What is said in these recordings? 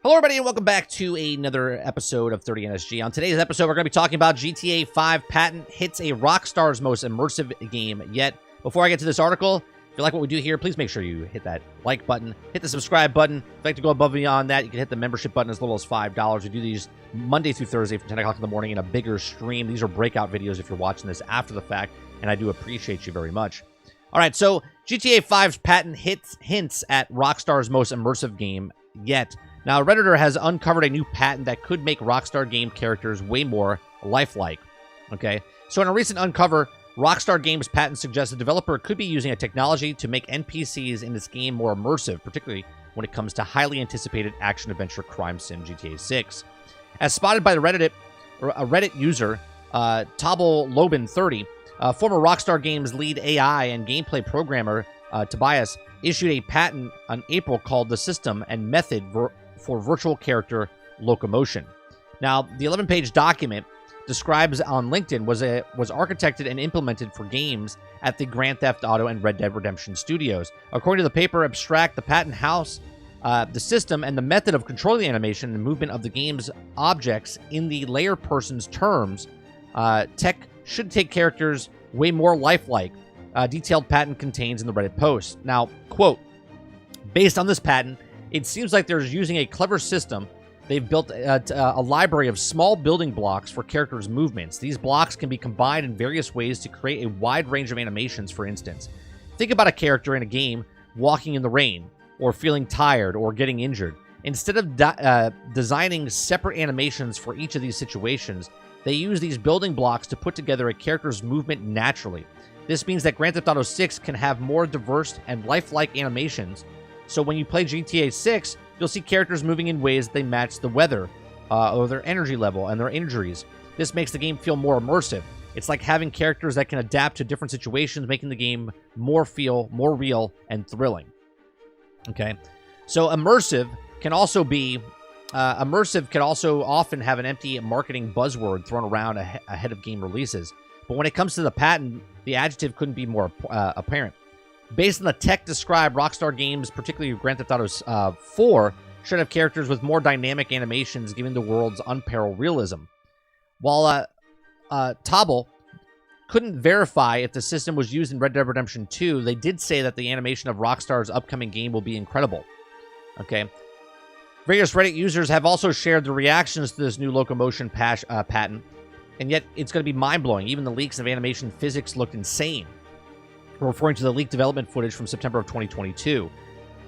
Hello, everybody, and welcome back to another episode of 30NSG. On today's episode, we're going to be talking about GTA 5 patent hits a Rockstar's most immersive game yet. Before I get to this article, if you like what we do here, please make sure you hit that like button, hit the subscribe button. If you'd like to go above and beyond that, you can hit the membership button as little as $5. We do these Monday through Thursday from 10 o'clock in the morning in a bigger stream. These are breakout videos if you're watching this after the fact, and I do appreciate you very much. All right, so GTA 5's patent hints at Rockstar's most immersive game yet. Now, Redditor has uncovered a new patent that could make Rockstar game characters way more lifelike. Okay, so in a recent uncover, Rockstar Games patent suggests the developer could be using a technology to make NPCs in this game more immersive, particularly when it comes to highly anticipated action-adventure crime sim GTA 6. As spotted by a Reddit user, Tobble Lobin 30, former Rockstar Games lead AI and gameplay programmer Tobias issued a patent in April called the System and Method for Virtual Character Locomotion. Now, the 11-page document describes on LinkedIn was architected and implemented for games at the Grand Theft Auto and Red Dead Redemption studios. According to the paper abstract, the patent house, the system, and the method of controlling the animation and movement of the game's objects in the layer person's terms, tech should take characters way more lifelike. Detailed patent contains in the Reddit post. Now, quote, based on this patent, it seems like they're using a clever system. They've built a library of small building blocks for characters' movements. These blocks can be combined in various ways to create a wide range of animations, for instance. Think about a character in a game walking in the rain, or feeling tired, or getting injured. Instead of designing separate animations for each of these situations, they use these building blocks to put together a character's movement naturally. This means that Grand Theft Auto 6 can have more diverse and lifelike animations. So when you play GTA 6, you'll see characters moving in ways that they match the weather, or their energy level and their injuries. This makes the game feel more immersive. It's like having characters that can adapt to different situations, making the game feel more real and thrilling. Okay, so immersive can also often have an empty marketing buzzword thrown around ahead of game releases. But when it comes to the patent, the adjective couldn't be more apparent. Based on the tech described, Rockstar Games, particularly Grand Theft Auto 4, should have characters with more dynamic animations, giving the world's unparalleled realism. While Tobble couldn't verify if the system was used in Red Dead Redemption 2, they did say that the animation of Rockstar's upcoming game will be incredible. Okay. Various Reddit users have also shared their reactions to this new locomotion patent, and yet it's going to be mind-blowing. Even the leaks of animation physics looked insane. We're referring to the leaked development footage from September of 2022.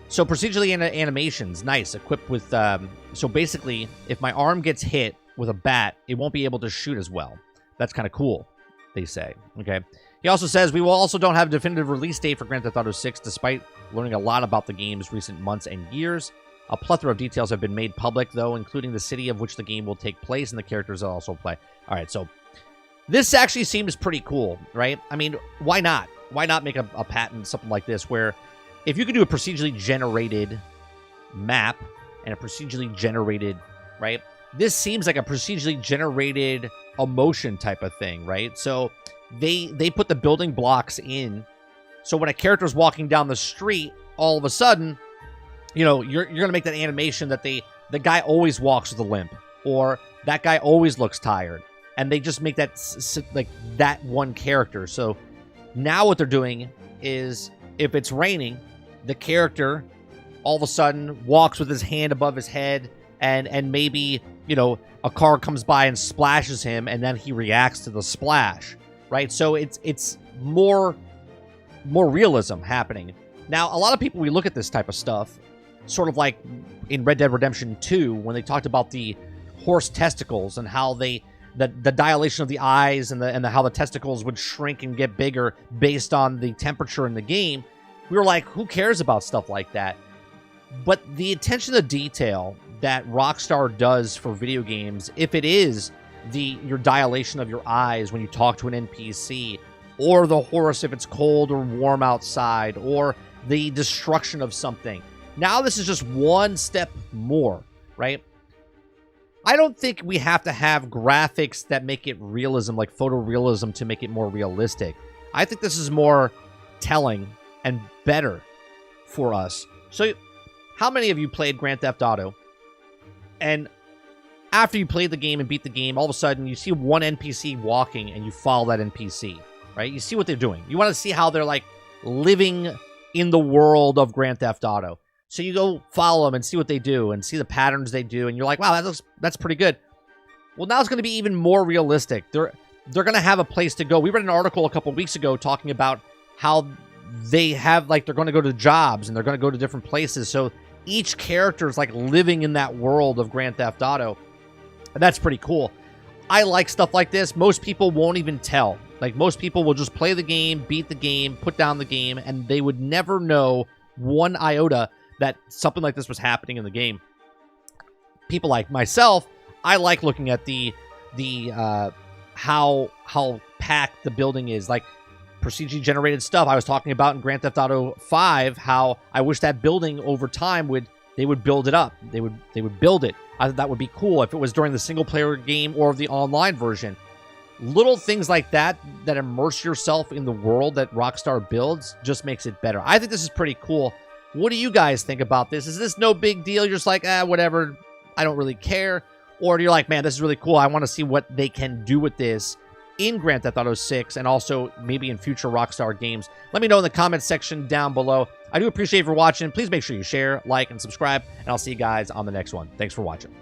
So procedurally animations, nice, equipped with... so basically, if my arm gets hit with a bat, it won't be able to shoot as well. That's kind of cool, they say. Okay. He also says, we also don't have a definitive release date for Grand Theft Auto 6, despite learning a lot about the game's recent months and years. A plethora of details have been made public, though, including the city of which the game will take place and the characters that also play. All right, so this actually seems pretty cool, right? I mean, why not? Why not make a patent, something like this, where if you could do a procedurally generated map and a procedurally generated, right? This seems like a procedurally generated emotion type of thing, right? So they put the building blocks in. So when a character's walking down the street, all of a sudden, you know, you're going to make that animation that the guy always walks with a limp, or that guy always looks tired. And they just make that like that one character. So now what they're doing is, if it's raining, the character all of a sudden walks with his hand above his head, and maybe, you know, a car comes by and splashes him, and then he reacts to the splash, right? So it's more realism happening. Now, a lot of people, we look at this type of stuff, sort of like in Red Dead Redemption 2, when they talked about the horse testicles and how the dilation of the eyes and how the testicles would shrink and get bigger based on the temperature in the game. We were like, who cares about stuff like that? But the attention to detail that Rockstar does for video games, if it is your dilation of your eyes when you talk to an NPC, or the horse if it's cold or warm outside, or the destruction of something. Now this is just one step more, right? I don't think we have to have graphics that make it realism, like photorealism, to make it more realistic. I think this is more telling and better for us. So, how many of you played Grand Theft Auto And after you play the game and beat the game, all of a sudden you see one NPC walking and you follow that NPC, right? You see what they're doing. You want to see how they're like living in the world of Grand Theft Auto. So you go follow them and see what they do and see the patterns they do. And you're like, wow, that's pretty good. Well, now it's going to be even more realistic. They're going to have a place to go. We read an article a couple weeks ago talking about how they have, like, they're going to go to jobs and they're going to go to different places. So each character is like living in that world of Grand Theft Auto. And that's pretty cool. I like stuff like this. Most people won't even tell. Like, most people will just play the game, beat the game, put down the game, and they would never know one iota that something like this was happening in the game. People like myself, I like looking at the how packed the building is. Like, procedurally generated stuff I was talking about in Grand Theft Auto 5, how I wish that building over time they would build it up. They would build it. I thought that would be cool if it was during the single player game or the online version. Little things like that immerse yourself in the world that Rockstar builds just makes it better. I think this is pretty cool. What do you guys think about this? Is this no big deal? You're just like, whatever, I don't really care. Or you're like, man, this is really cool. I want to see what they can do with this in Grand Theft Auto 6 and also maybe in future Rockstar games. Let me know in the comments section down below. I do appreciate you for watching. Please make sure you share, like, and subscribe, and I'll see you guys on the next one. Thanks for watching.